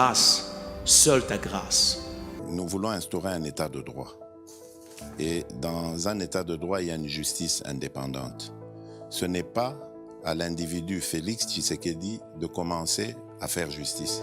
grâce, seule ta grâce. Nous voulons instaurer un état de droit. Et dans un état de droit, il y a une justice indépendante. Ce n'est pas à l'individu Félix Tshisekedi de commencer à faire justice.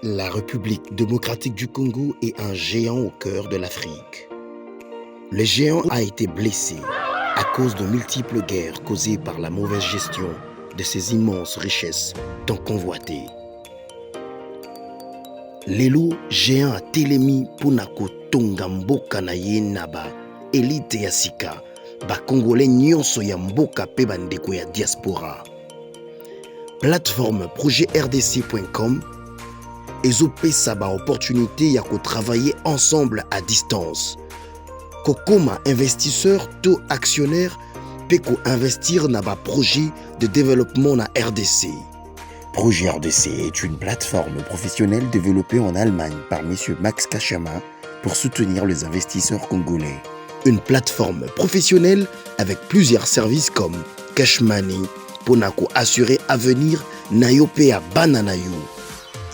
La République démocratique du Congo est un géant au cœur de l'Afrique. Le géant a été blessé à cause de multiples guerres causées par la mauvaise gestion de ses immenses richesses tant convoitées. Lelo géant a telemi pona kotonga mboka na ye na ba élite ya sika ba congolais nyonso ya mboka pe bandeko ya diaspora. Plateforme projetrdc.com ezopesa ba opportunité ya ko travailler ensemble à distance. Kokoma investisseur to actionnaire pe ko investir na ba projet de développement na RDC. Projet RDC est une plateforme professionnelle développée en Allemagne par M. Max Kachama pour soutenir les investisseurs congolais. Une plateforme professionnelle avec plusieurs services comme Cash Money, Ponako assurer avenir Nayope à Bananayo.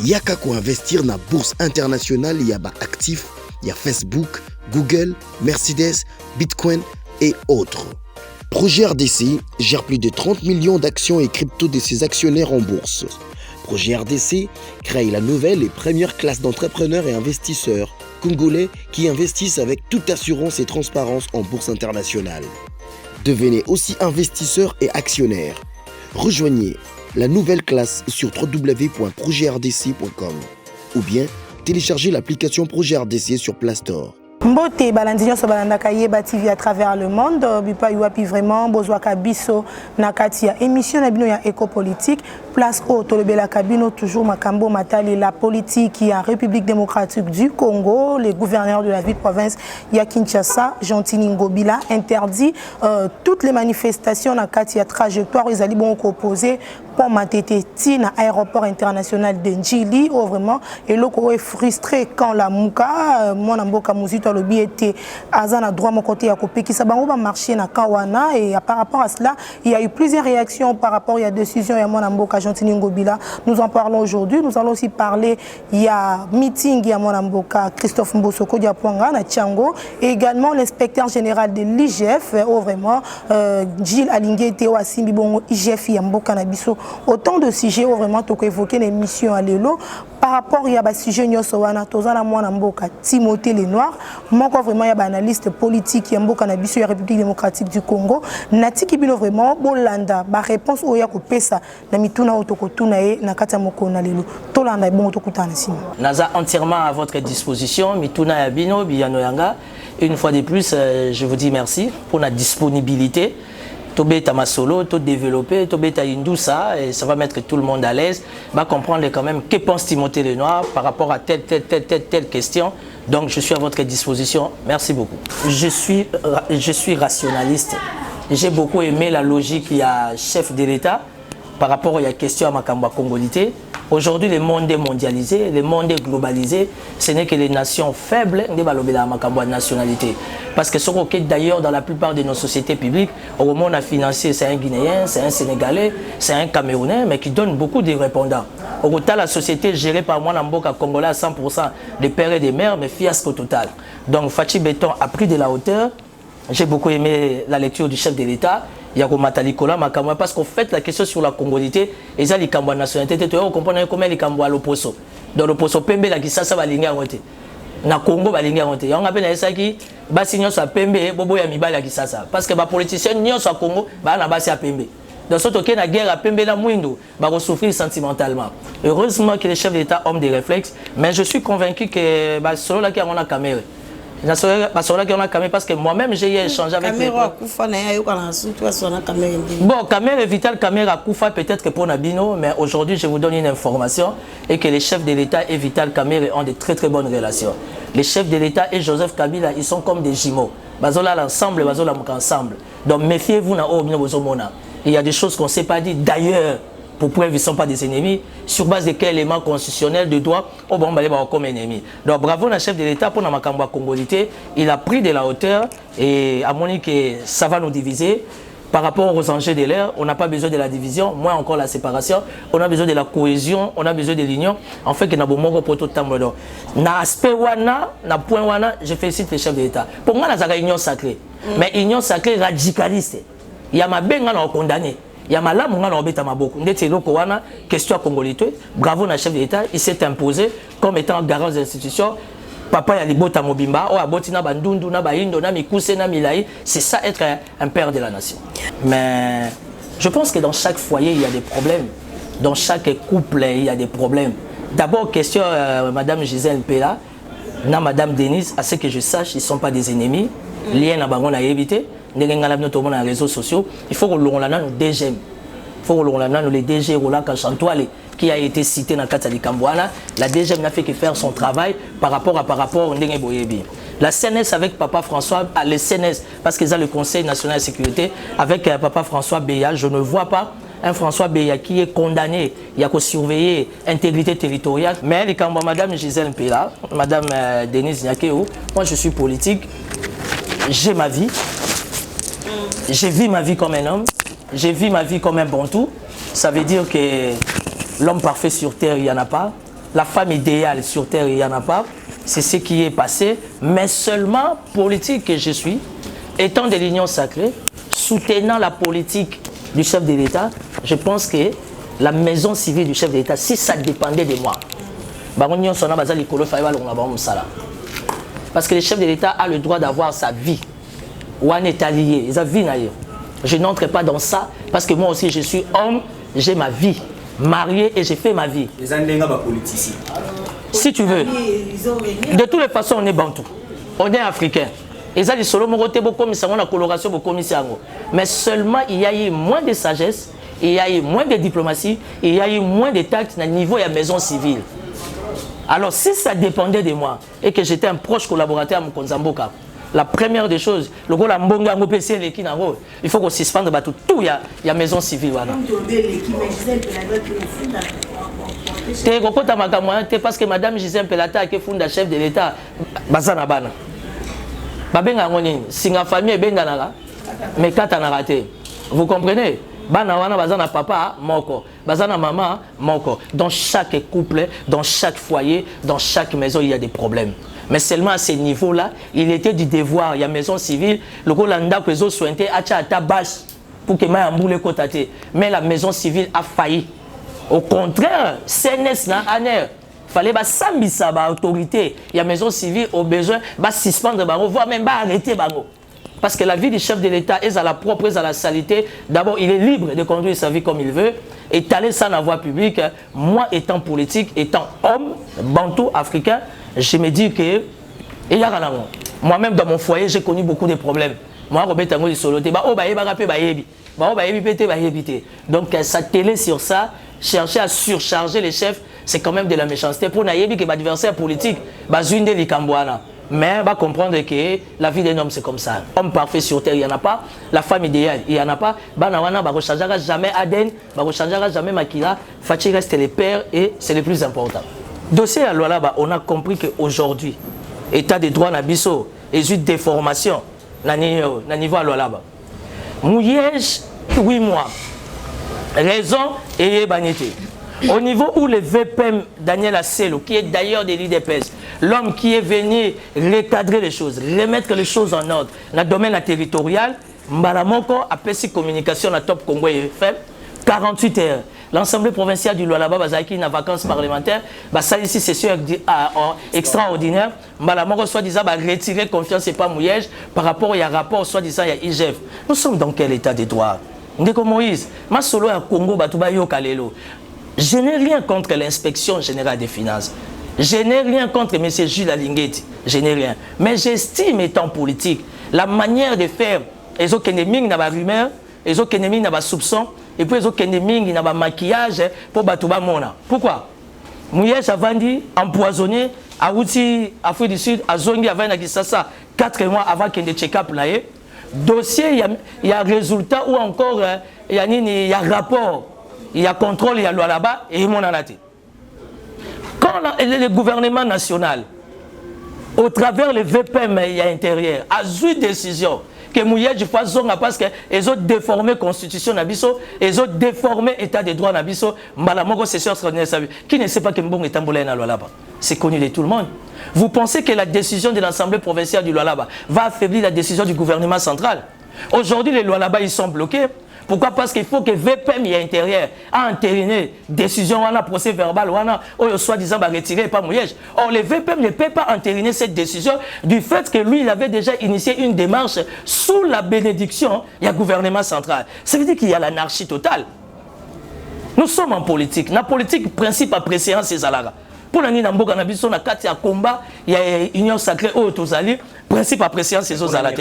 Yaka ko investir na bourse internationale yaba actifs, y a Facebook, Google, Mercedes, Bitcoin et autres. Projet RDC gère plus de 30 millions d'actions et crypto de ses actionnaires en bourse. Projet RDC crée la nouvelle et première classe d'entrepreneurs et investisseurs congolais qui investissent avec toute assurance et transparence en bourse internationale. Devenez aussi investisseur et actionnaire. Rejoignez la nouvelle classe sur www.projetrdc.com ou bien téléchargez l'application Projet RDC sur Play Store. Mbote balandinyo so balandaka yeba TV à travers le monde bipa yuapi vraiment bozwaka biso na kati ya émission na bino ya éco-politique place au tolobela kabino toujours makambo matali la politique ya République démocratique du Congo. Le gouverneur de la ville province ya Kinshasa Gentini Ngobila interdit toutes les manifestations na kati ya trajectoire ils allaient bon opposé pour Matete na aéroport international de Njili ou vraiment et loko est frustré quand la muka mon amboka muzito lobi était azana droit mon côté à couper qui ça va marcher na Kawana et par rapport à cela il y a eu plusieurs réactions par rapport à la décision ya mon amboka Gentini Ngobila. Nous en parlons aujourd'hui. Nous allons aussi parler il y a meeting ya mon amboka Christophe Mbosoko Diapwanga na Tchango et également l'inspecteur général de l'IGF ou vraiment Gilles Alingé Théo Asimbi Bongo IGF ya mboka na biso. Autant de sujets où vraiment tu as évoqué l'émission à l'élo par rapport à ce sujet Nyosowana Tozana Mwana Mboka Timothée Lenoir moi vraiment il y a un analyste politique qui Mboka na biso ya République démocratique du Congo nati kibino vraiment bolanda ba réponse oya ko pesa na mituna otokotuna e na kata moko na lelo tolanda bon otokutana sima naza entièrement à votre disposition mituna ya bino biyano yanga une fois de plus je vous dis merci pour la disponibilité. Tobeta Masolo, tout développer, Tobeta Indoussa, et ça va mettre tout le monde à l'aise, va comprendre quand même que pense Timothée Lenoir par rapport à telle question. Donc je suis à votre disposition. Merci beaucoup. Je suis rationaliste. J'ai beaucoup aimé la logique il y a chef de l'État par rapport à la question à Makamba Congolité. Aujourd'hui, le monde est mondialisé, le monde est globalisé. Ce n'est que les nations faibles qui ont la nationalité. Parce que ce qui d'ailleurs dans la plupart de nos sociétés publiques, au monde a financé, c'est un Guinéen, c'est un Sénégalais, c'est un Camerounais, mais qui donne beaucoup de répondants. Au total, la société gérée par moi, Namboka Congolais à 100% des pères et des mères, mais fiasco total. Donc Fachi Béton a pris de la hauteur. J'ai beaucoup aimé la lecture du chef de l'État. Il y a parce qu'en fait la question sur la congolité et ça les cambo nationalité tu comprendre comment les cambo à l'opposo dans l'opposo pembe la qui ça va linga ngote na Congo va linga ngote on appelle ça qui basi nyo sa pembe bobo ya mibala qui ça parce que ba politicien nyo sa Congo ba na basi ya pembe dans ce token la guerre à Pembela Mouindou, va souffrir sentimentalement. Heureusement que les chefs d'État ont des réflexes, mais je suis convaincu que selon la guerre on a caméra. Parce que moi-même j'ai échangé avec les... Bon, caméra Vital, caméra Koufa peut-être que pour Nabino, mais aujourd'hui je vous donne une information et que les chefs de l'État et Vital Caméra ont de très très bonnes relations. Les chefs de l'État et Joseph Kabila, ils sont comme des jumeaux. Bazola ensemble, bazola ensemble. Donc méfiez-vous na Obino. Il y a des choses qu'on ne s'est pas dit. D'ailleurs, pour preuve, ils ne sont pas des ennemis. Sur base de quel élément constitutionnel de droit, on va les voir comme ennemis. Donc bravo le chef de l'État pour la Makamba Congolité. Il a pris de la hauteur et à mon avis que ça va nous diviser. Par rapport aux enjeux de l'ère, on n'a pas besoin de la division, moins encore la séparation. On a besoin de la cohésion, on a besoin de l'union. En fait, que nous avons poto tambodo. Na aspect wana, na point wana, je félicite les chefs de l'État. Pour moi, c'est une union sacrée. Mais union sacrée radicaliste. Il y a ma benga na condamné. Il y a ma lame na obeta maboko. Ndete loko wana, question congolité. Bravo na chef de l'État, il s'est imposé comme étant garant des institutions. Papa ya libota mobimba, o aboti na bandundu na baindo na mikuse na milai, c'est ça être un père de la nation. Mais je pense que dans chaque foyer il y a des problèmes. Dans chaque couple il y a des problèmes. D'abord question madame Gisèle Pella, na madame Denise, à ce que je sache, ils ne sont pas des ennemis. Lien na bango na éviter. Les réseaux sociaux, il faut que l'on ait nos DG. Il faut que l'on ait les DG Rolaka Chantoile qui a été cité dans le cadre de Kambouana. La DG n'a fait que faire son travail par rapport au Ndenge Boyebi. La CNS avec Papa François, le CNS, parce qu'ils ont le Conseil national de sécurité, avec Papa François Béa, je ne vois pas un François Béa qui est condamné, il y a qu'à surveiller l'intégrité territoriale. Mais les Kambouana, Madame Gisèle Pella, Madame Denise Nyakeo, moi je suis politique, j'ai ma vie. J'ai vu ma vie comme un homme, j'ai vu ma vie comme un bantou. Ça veut dire que l'homme parfait sur terre, il n'y en a pas. La femme idéale sur terre, il n'y en a pas. C'est ce qui est passé. Mais seulement politique que je suis, étant de l'union sacrée, soutenant la politique du chef de l'État, je pense que la maison civile du chef de l'État, si ça dépendait de moi, parce que le chef de l'État a le droit d'avoir sa vie. Ou on est allié, ils ont vie d'ailleurs. Je n'entre pas dans ça parce que moi aussi je suis homme, j'ai ma vie, marié et j'ai fait ma vie. Les Andenga politiciens. Si tu veux, de toutes les façons on est bantou, on est africain. Ils ont dit solo moroté beaucoup mais ça on a coloration beaucoup mais seulement il y a eu moins de sagesse, il y a eu moins de diplomatie, il y a eu moins de tact au niveau de la maison civile. Alors si ça dépendait de moi et que j'étais un proche collaborateur à Mkonzamboka, la première des choses, le gars il faut qu'on suspende tout, il y a maison civile. Parce que Madame Gisèle Pelata qui est fondée chef de l'État, Bazana Bana. Babenga ngoni, singa famille benga mais katana raté. Vous comprenez? Bana wana bazana papa moko, bazana maman moko. Dans chaque couple, dans chaque foyer, dans chaque maison, il y a des problèmes. Mais seulement à ce niveau-là, il était du devoir. Il y a maison civile, le Rolanda que les autres sointés a ta bâche pour que ma amboule côté. Mais la maison civile a failli. Au contraire, CNS n'a aner. Fallait ba sambisa ba autorité. Il y a maison civile au besoin ba suspendre bango, voire même ba arrêter bango. Parce que la vie du chef de l'État est à la propre, est à la saleté. D'abord, il est libre de conduire sa vie comme il veut. Étaler ça dans la voie publique. Moi, étant politique, étant homme, bantou, africain, je me dis que moi-même dans mon foyer, j'ai connu beaucoup de problèmes. Moi, donc, s'atteler sur ça, chercher à surcharger les chefs, c'est quand même de la méchanceté. Pour Nayebi, que l'adversaire politique, mais va comprendre que la vie d'un homme, c'est comme ça. Homme parfait sur terre, il n'y en a pas. La femme idéale, il n'y en a pas. Banawana, ne changera jamais Aden, ne changera jamais Makila. Fatih reste les pères et c'est le plus important. Dossier à Lualaba, on a compris qu'aujourd'hui, état de droit Nabiso, et une déformation, na niveau à Lualaba. Mouyège, 8 mois. Raison et banité. Au niveau où le VPM Daniel Asselo, qui est d'ailleurs de l'IDPS, l'homme qui est venu recadrer les choses, remettre les choses en ordre, dans le domaine territorial, Mbalamoko a fait communication à Top Congo FM, 48 heures. L'Assemblée provinciale du Lualaba, qui a vacances parlementaires, ça ici c'est sûr extraordinaire. Mbalamoko soit-disant retirer confiance et pas mouillage par rapport à un rapport soit-disant il y a IGF. Nous sommes dans quel état de droit? Ndeko Moïse, ma solo à Congo, Batouba Yokalelo. Je n'ai rien contre l'inspection générale des finances. Je n'ai rien contre M. Jules Alinguetti. Je n'ai rien. Mais j'estime, étant politique, la manière de faire, les autres ennemis n'ont pas rumeur, les autres ennemis n'ont pas soupçon, et puis les autres ennemis n'ont pas maquillage pour Batouba Mona. Pourquoi? Mouyège a vendu, empoisonné, à Outi, Afrique du Sud, à Zongi, à Kisasa, 4 mois avant qu'il y ait des check-up là. Dossier, il y a résultat ou encore il y a rapport, il y a contrôle, il y a loi là-bas, et il y a quand le gouvernement national, au travers le VPM intérieur, a eu une décision que Mouyège fasse parce qu'ils ont déformé la constitution, ils ont déformé l'état des droits, qui ne sait pas que Mbong est en là-bas. C'est connu de tout le monde. Vous pensez que la décision de l'Assemblée provinciale du Lualaba va affaiblir la décision du gouvernement central? Aujourd'hui, les Lualaba, ils sont bloqués. Pourquoi? Parce qu'il faut que VPM intérieur a entériné décision, on a procès verbal, on a soi-disant retiré par Mouyège. Or, le VPM ne peut pas entériner cette décision du fait que lui, il avait déjà initié une démarche sous la bénédiction du gouvernement central. Ça veut dire qu'il y a l'anarchie totale. Nous sommes en politique. La politique, principe à préséance, c'est Zalara. Pour l'année Namboka Nabiso, na kati ya combat, il y a union sacrée au Tozali, principe à préséance, c'est Zala.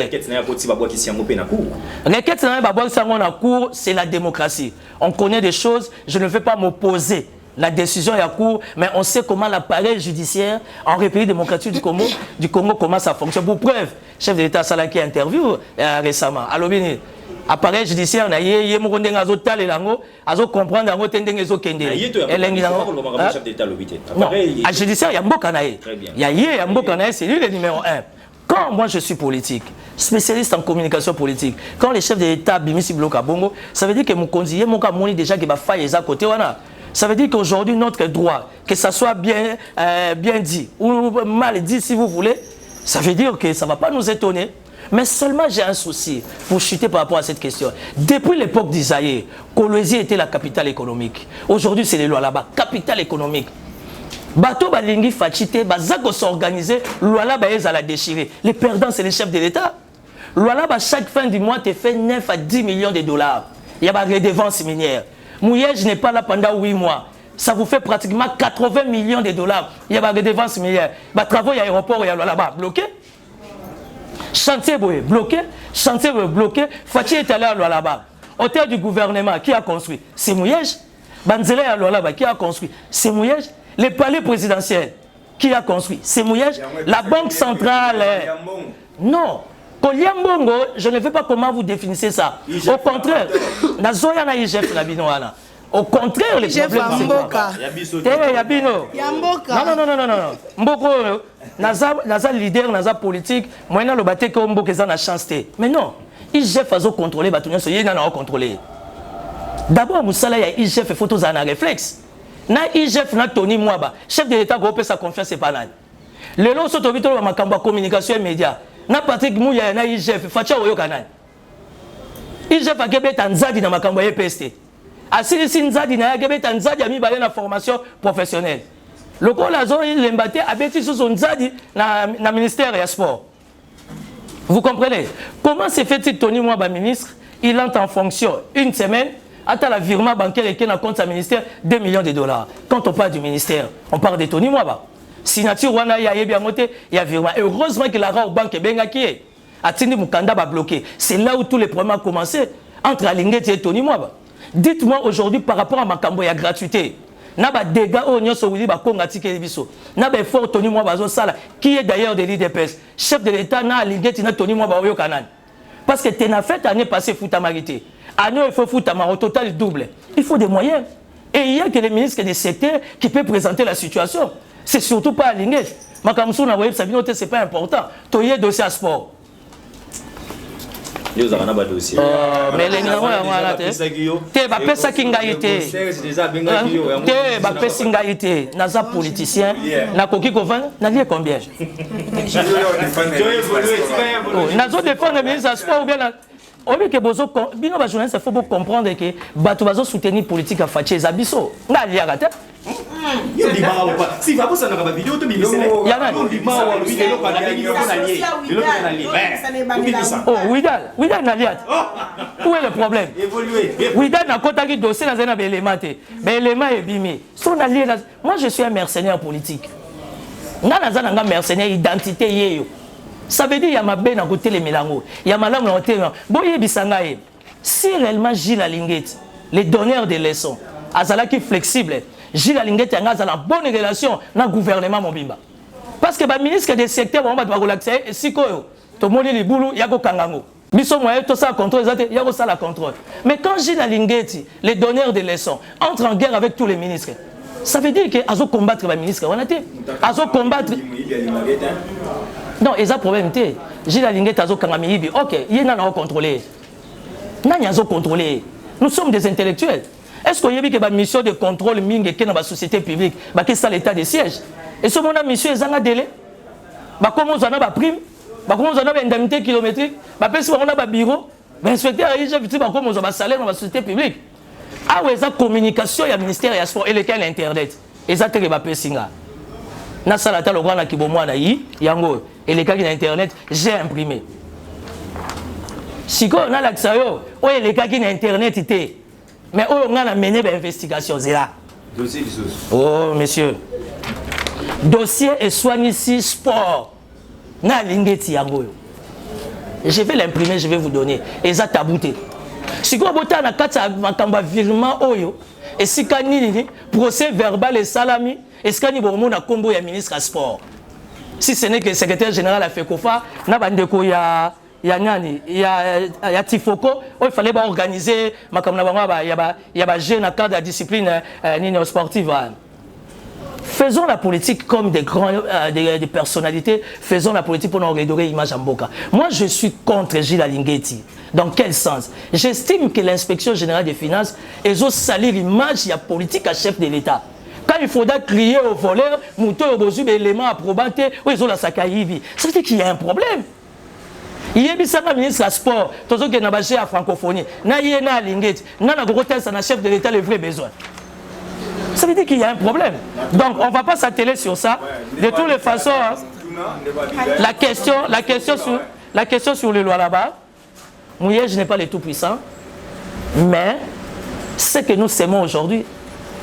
C'est la démocratie. On connaît des choses, je ne vais pas m'opposer. La décision est à court, mais on sait comment l'appareil judiciaire en République démocratique du Congo comment ça fonctionne. Pour preuve, chef de l'État Salah qui interview récemment. Alors, bien, appareil judiciaire, on a comprendre dans votre judiciaire, il y a Mbokanae. Il y a Mbokanae, c'est lui le numéro 1. Quand moi je suis politique, spécialiste en communication politique, quand les chefs de l'État Bimisi Bloka Bongo, ça veut dire que mon conseiller, mon camoni déjà qui va faire à côté. Ça veut dire qu'aujourd'hui, notre droit, que ça soit bien dit ou mal dit si vous voulez, ça veut dire que ça ne va pas nous étonner. Mais seulement j'ai un souci pour chuter par rapport à cette question. Depuis l'époque d'Isaïe, Kolwezi était la capitale économique. Aujourd'hui, c'est les lois là-bas, capitale économique. Bateau Balingi Fachite, Bazako s'organiser, loi là-bas, ils la déchirer. Les perdants, c'est les chefs de l'État. Loi là-bas, chaque fin du mois, tu fais 9 à 10 millions de dollars. Il y a des redevance minière. Mouyège n'est pas là pendant 8 mois. Ça vous fait pratiquement 80 millions de dollars. Il y a des redevance minière. Travaux, il y a aéroport, il y a là-bas, bloqué. Chantier bloqué, chantier bloqué. Fatih est allé à là-bas. Hôtel du gouvernement, qui a construit? C'est Mouyège. Banzele à là-bas, qui a construit? C'est Mouyège. Les palais présidentiels, qui a construit? C'est Mouyège. La banque centrale. Non. Koliambongo, je ne sais pas comment vous définissez ça. Au contraire, au contraire, les problèmes Naza leader, naza politique, moi na le baté que Mboka est na chance. Mais non, IGF a contrôlé, batunya so yena na contrôler. D'abord, Moussala ya IGF et photos en réflexe. Na IGF na Tony Mwaba, chef de l'État groupe sa confiance c'est pas là. Le lot soto bitolo makambo communication et médias. Na Patrick Mouya na IGF facha oyo kanani. IGF a kebe tanzadi na makambo EPST. Asili sinzadi na kebe tanzadi a mi balé na formation professionnelle. Le coup la zone il l'embatté a bêti sur son zadi na ministère des Sports. Vous comprenez? Comment se fait-il Tony Mwaba ministre, il entre en fonction une semaine, attend la virement bancaire et qu'il a compte sa ministère 2 millions de dollars. Quand on parle du ministère, on parle de Tony Mwaba. Signature wana ya bien monté, il y a virement. Et heureusement que la rare banque est bien qui Atindi Mukanda va bloquer. C'est là où tous les problèmes ont commencé entre Alinguetti et Tony Mwaba. Dites-moi aujourd'hui par rapport à Makambo, il y a gratuité. Naba dégâts au nyonso wili ba konga tike biso. Naba effort Tony Mwaba zo sala qui est d'ailleurs de l'IDPS. Chef de l'État na Alinguetti na Tony Mwaba oyo kanan. Parce que tu n'as fait année passée foot à marité. Année il faut foot à au total double. Il faut des moyens. Et il y a que les ministres des secteurs qui peuvent présenter la situation. C'est surtout pas Alinguetti. Makamsou na web Sabino c'est pas important. Toyé dossier à sport. Mais les numéros te ba pesa kingaité te ba pesa kingaité naza politicien na koki kovana na lié combien nazo défendre le ministre du sport ou bien obi ke bozo bino ba journaliste faut comprendre que bato bazo soutenir politique à Faché Zabiso na lié Yo di ba ou pas. Si va pour ça na ba vidéo to bimi sele. Ya na. Yo di ba ou lui le ko na lié. Le ko na lié. Oh, Widal na liat. Où est le problème? Évoluer. Widal na kota ki dossier na zena élément te. Mais élément est bimé. Son allié là. Moi je suis un mercenaire politique. Nga na zana nga mercenaire identité yeyo. Ça veut dire il y a ma benne à côté les mélango. Il y a ma langue à côté. Boye bisangaye. Si réellement Gilles Alinguet, les donneurs de leçons, azala qui flexible, Gilles Alinguet a une bonne relation dans le gouvernement Mobimba. Parce que le ministre des secteurs, on va relaxer, si tout le monde est boulot, il y a un kangango. Biso moyen tout ça contrôle, il y a ça la contrôle. Mais quand Gilles Alinguet, les donneurs de leçons, entrent en guerre avec tous les ministres, ça veut dire qu'ils ont combattre les ministres. Ils ont combattre. Non, ils ont problème. Gilles Alinguet a contrôlé. Ok, il y a un contrôlé. Nous sommes des intellectuels. Est-ce qu'il y a une mission de contrôle dans la société publique, qui c'est l'état de siège? Et ce moment mission est un délai. Comment on a une prime, comment on a une indemnité kilométrique, on a un bureau, l'inspecteur a dit comment on a un salaire dans la société publique. Ah oui, ça communication, il y a le ministère et lequel Internet. Et ça, c'est le singa. Na salata le grand qui bomba na yi yango et les cas qui Internet j'ai imprimé. Si on a l'accès au les cas qui Internet était mais on a mené des investigations c'est là. Dossier du sauce. Oh monsieur. Dossier et soigne ici sport. Na lingeti yango. Je vais l'imprimer, je vais vous donner. Et ça tabouté. Si on a na kata makamba virement oyo et si kanini procès verbal et salami est-ce qu'il y a un combo de ministre à sport? Si ce n'est que le secrétaire général a fait Kofa, il y a Tifoko, il fallait organiser, il y a jeune cadre de la discipline sportive. Faisons la politique comme des personnalités, faisons la politique pour nous redorer l'image en Boka. Moi, je suis contre Gilles Alinguet. Dans quel sens? J'estime que l'inspection générale des finances est au salir l'image de la politique à chef de l'État. Quand il faudra crier aux voleurs, mouton au bosu, éléments à probater, ils ont la sakaïvi. Ça veut dire qu'il y a un problème. Il y a un ministre à sport, tout ce qui est à la francophonie, il y a un chef de l'État, les vrais besoins. Ça veut dire qu'il y a un problème. Donc on ne va pas s'atteler sur ça. De toutes les façons, la question sur les lois là-bas, moi je n'ai pas les tout-puissants, mais ce que nous s'aimons aujourd'hui,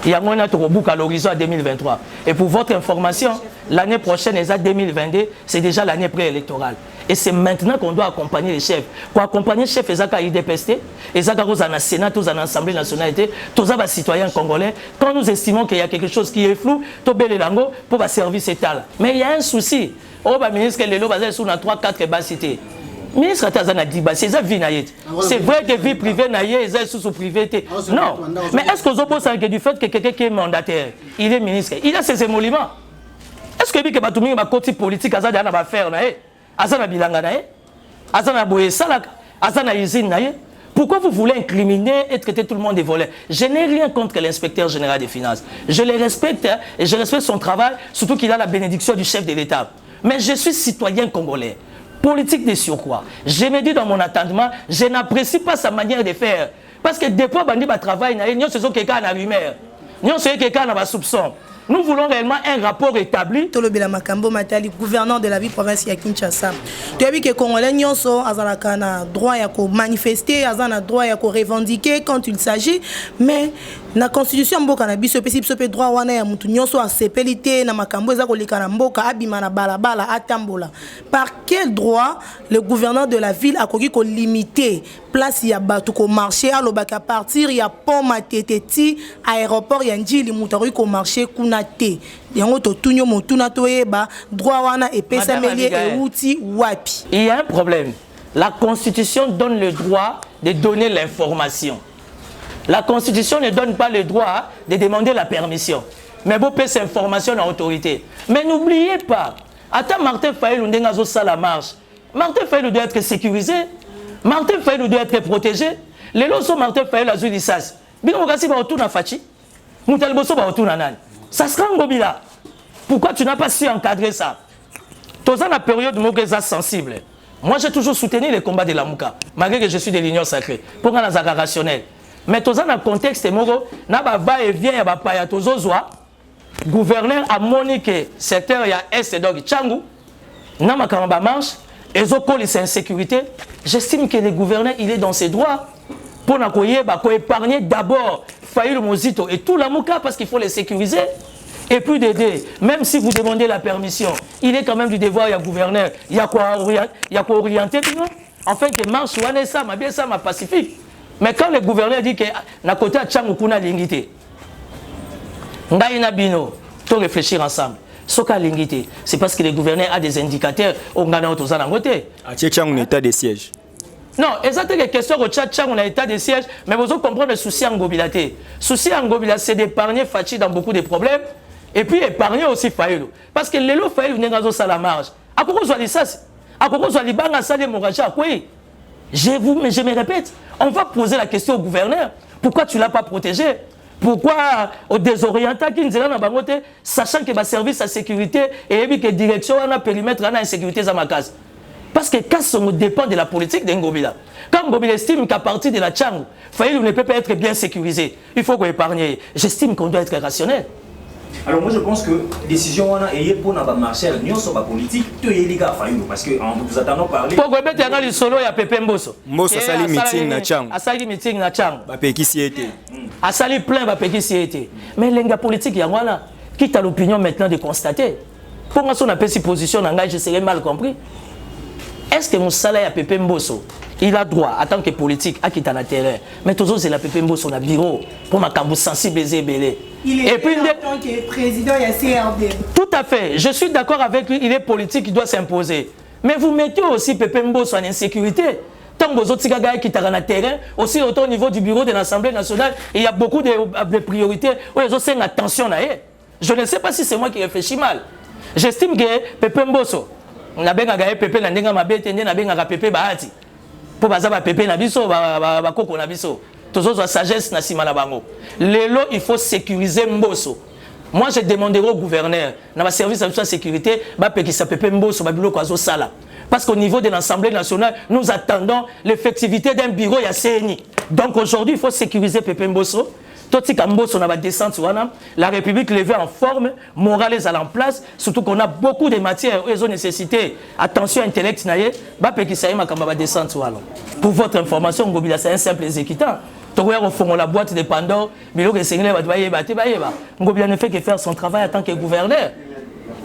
il y a un book à l'horizon à 2023. Et pour votre information, l'année prochaine, 2022, c'est déjà l'année préélectorale. Et c'est maintenant qu'on doit accompagner les chefs. Pour accompagner les chefs, ils ont IDPST, ils ont un Sénat, tous en Assemblée nationalité, tous les citoyens congolais. Quand nous estimons qu'il y a quelque chose qui est flou, tout bel lango pour servir cet état. Mais il y a un souci. Oh, le ministre, il est sur 3-4 bassités. Ministre Atazana dit, c'est ça vie naïe. C'est vrai que vie privée naïe, c'est sous privée. Non. Mais est-ce que vous opposez du fait que quelqu'un qui est mandataire, il est ministre, il a ses émoluments? Est-ce que vous avez un côté politique, vous avez faire naïe? Vous avez bilanga naïe? Vous avez boye salak? Vous avez usine naïe? Pourquoi vous voulez incriminer et traiter tout le monde de voleurs? Je n'ai rien contre l'inspecteur général des finances. Je le respecte et je respecte son travail, surtout qu'il a la bénédiction du chef de l'État. Mais je suis citoyen congolais. Politique de surcroît. Je me dis dans mon attendement, je n'apprécie pas sa manière de faire. Parce que des fois, bandi va travailler, nous sommes quelqu'un à la rumeur, nous sommes quelqu'un à la soupçon. Nous voulons réellement un rapport établi. Tolobela Makambo Matali, gouverneur de la ville provinciale de Kinshasa. Tu as vu que les Congolais ont droit à manifester, ont droit à revendiquer quand il s'agit, mais la constitution mboka na biso pe droit wana ya mutu nyonso a sepelité na makambo eza koleka na mboka abima na balabala atambola. Par quel droit le gouverneur de la ville a koki ko limiter place ya batu ko marcher alobaka partir ya pont Mateteti aéroport ya Njili mutu ko marcher kuna te. Yango to tunyo motuna toyeba droit wana epesa melie e outi wapi. Il y a un problème. La constitution donne le droit de donner l'information. La Constitution ne donne pas le droit de demander la permission. Mais vous pouvez cette information à l'autorité. Mais n'oubliez pas, attends Martin Fayulu n'engazo ça la marche. Martin Fayulu doit être sécurisé. Martin Fayulu doit être protégé. Les lots Martin Fayulu a joué l'issas. Bien on va autour na fachi. Moutalboso va autour na nan. Ça sera un gobila. Pourquoi tu n'as pas su encadrer ça? Dans la période où je suis sensible. Moi j'ai toujours soutenu les combats de la Mouka. Malgré que je suis de l'Union sacrée. Pour un rationnel. Mais dans le contexte, na va et vient ya ba paya tozozwa gouverneur a moniqué secteur ya est donc Tchangou na makamba marche ezokoli c'est insécurité. J'estime que le gouverneur il est dans ses droits pour épargner d'abord Fayulu Mozito et tout la Mouka parce qu'il faut les sécuriser et puis d'aider. Même si vous demandez la permission, il est quand même du devoir, il y a gouverneur, il y a quoi orienter, enfin que marche ou ça, ma bien ça, ma pacifique. Mais quand le gouverneur dit que na côté à Tchangou kuna lingité, ngaïna bino, tout réfléchir ensemble. Soka lingité, c'est parce que le gouverneur a des indicateurs au Ghana au Tozana côté. À Tchangou, état de siège. Non, exactement, question au Tchad, on a état de siège, mais vous comprenez le souci en gobilité. Souci en gobilité, c'est d'épargner Fachi dans beaucoup de problèmes, et puis épargner aussi Fayulu. Parce que les lots Fayulu n'est pas à la marge. À quoi vous allez ça? À quoi vous allez banga ça de Mouracha? Oui. Je me répète, on va poser la question au gouverneur. Pourquoi tu ne l'as pas protégé? Pourquoi au désorienté qui nous est là, sachant que ma service à sécurité et que la direction a un périmètre à insécurité dans ma case? Parce que quand on dépend de la politique d'Ngobila, quand Ngobila estime qu'à partir de la Tchangou, Fayulu ne peut pas être bien sécurisé, il faut qu'on épargne. J'estime qu'on doit être rationnel. Alors moi je pense que la décision on a eu pour notre marché, nous sommes pas politique, tout est lié à Fayulu parce que nous attendons parler. Pour que tu aies solo il y a Pépé Mbosso. Mbosso a sali meeting na Tchangou. A sali meeting na Tchangou. Ba peki si été. A sali plein ba peki si été. Mais les gars politiques y a voilà, quitte à l'opinion maintenant de constater. Pour moi son appel si position en je serais mal compris. Est-ce que mon salaire à Pépé Mbosso, il a droit, en tant que politique, à quitter le terrain? Mais toujours, c'est la Pépé Mbosso, on a bureau, pour ma cambou sensibiliser et belé. Il est en tant que président, il y a CRD. Tout à fait. Je suis d'accord avec lui, il est politique, il doit s'imposer. Mais vous mettez aussi Pépé Mbosso en insécurité. Tant que vous autres gars qui sont dans le terrain, aussi au niveau du bureau de l'Assemblée nationale, il y a beaucoup de priorités où les autres ont attention à eux. Je ne sais pas si c'est moi qui réfléchis mal. J'estime que Pépé Mbosso, na benga gaé Pépé na ndenga mabete na benga Pépé baati po baza ba Pépé na biso ba koko na biso tozo za sagesse na sima na bango lelo il faut sécuriser Mbosso. Moi je demanderai au gouverneur na ba service de sécurité ba pekisa Pépé Mbosso ba biloko azo sala parce qu'au niveau de l'Assemblée nationale nous attendons l'effectivité d'un bureau ya CNI. Donc aujourd'hui il faut sécuriser Pépé Mbosso. La République levée en forme, morale est en place, surtout qu'on a beaucoup de matières où ils ont nécessité attention intellectuelle. Pour votre information, Ngobila c'est un simple exécutant. La boîte de Pandore, Ngobila ne fait que faire son travail en tant que gouverneur.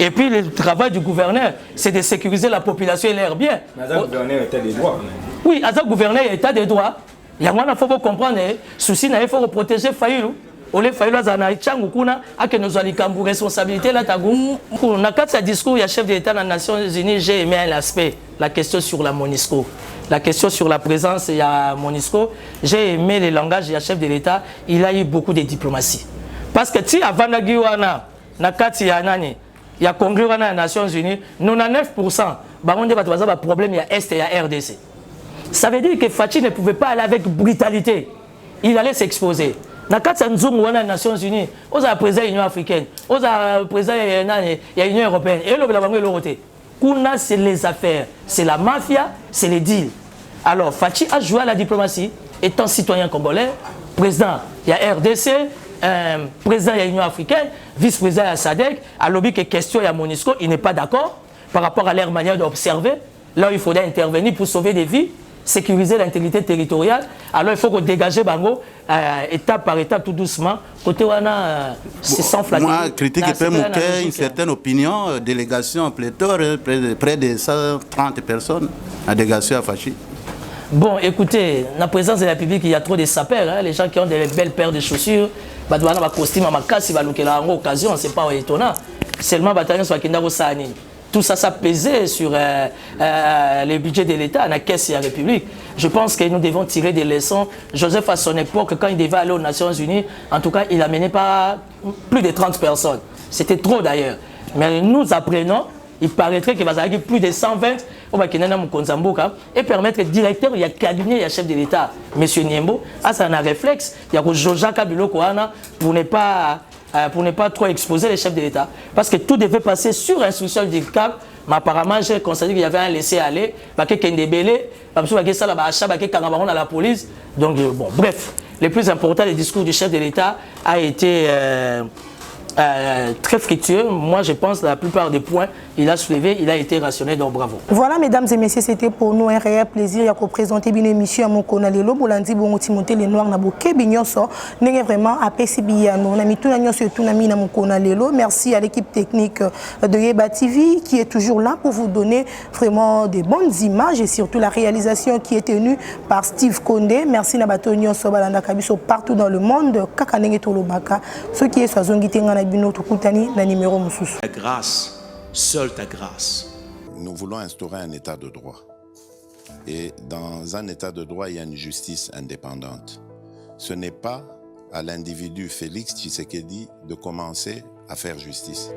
Et puis le travail du gouverneur, c'est de sécuriser la population et l'air bien. Mais le gouverneur état des droits. Oui, le gouverneur état des droits. Il y a un faut comprendre, souci il faut protéger Fayulu. Ole Fayulu azana Tchangou kuna ake nous ali kambu responsabilité là tagou. Pour na quatre discours il y a chef d'État des Nations Unies, j'ai aimé un aspect, la question sur la MONUSCO. La question sur la présence il y a MONUSCO, j'ai aimé le langage il y a chef de l'État, il a eu beaucoup de diplomatie. Parce que si avant na na quatre il y a nani, il y a congrès wana des Nations Unies, 99% ba on débat ba problème il y a Est et il y a RDC. Ça veut dire que Fachi ne pouvait pas aller avec brutalité. Il allait s'exposer. Dans les Nations Unies, aux présidents de l'Union africaine, aux présidents de l'Union européenne, et le c'est les affaires, c'est la mafia, c'est les deals. Alors Fachi a joué à la diplomatie, étant citoyen congolais, président, il y a RDC, président de l'Union africaine, vice-président de la SADC, à l'objet que question il y a MONUSCO, il n'est pas d'accord par rapport à leur manière d'observer. Là, il faudrait intervenir pour sauver des vies, sécuriser l'intégrité territoriale. Alors, il faut qu'on dégage Bango étape par étape, tout doucement. Côté Wana, c'est sans flatter. Moi, critique une certaine opinion, délégation en pléthore, près de 130 personnes, la délégation à Fachi. Bon, écoutez, dans la présence de la République, il y a trop de sapeurs, hein, les gens qui ont des belles paires de chaussures, bah, doivent avoir un costume à ma casse, il va louer la occasion, c'est pas étonnant. Seulement, bataillon soit Kindaro Sani. Tout ça, ça pesait sur le budget de l'État, à la caisse de la République. Je pense que nous devons tirer des leçons. Joseph, à son époque, quand il devait aller aux Nations Unies, en tout cas, il n'amenait pas plus de 30 personnes. C'était trop d'ailleurs. Mais nous apprenons, il paraîtrait qu'il va y avoir plus de 120 et permettre au directeur, il y a cabinet, il y a chef de l'État, M. Niembo, à ça, un réflexe, il y a Joja Kabilo pour ne pas trop exposer les chefs de l'État. Parce que tout devait passer sur instruction du CAP. Mais apparemment, j'ai constaté qu'il y avait un laisser-aller. À la police. Donc, bon, bref. Le plus important, le discours du chef de l'État a été très fructueux. Moi, je pense que la plupart des points il a soulevé, il a été rationné, donc bravo. Voilà, mesdames et messieurs, c'était pour nous un réel plaisir de présenter une émission à mon Konalelo. Bolandi bon Timothée les Noirs na boké bignonso. N'est vraiment à Pessibiano. On a mis tout na nyonso tout na mi na mon Konalelo. Merci à l'équipe technique de Yeba TV qui est toujours là pour vous donner vraiment des bonnes images et surtout la réalisation qui est tenue par Steve Condé. Merci na bato nyonso balanda kabiso partout dans le monde. Kakanenge tolobaka. Ce qui est soazongi tenga na bino tukutani na numéro mususu. Ta grâce, seule ta grâce. Nous voulons instaurer un état de droit. Et dans un état de droit, il y a une justice indépendante. Ce n'est pas à l'individu Félix Tshisekedi de commencer à faire justice.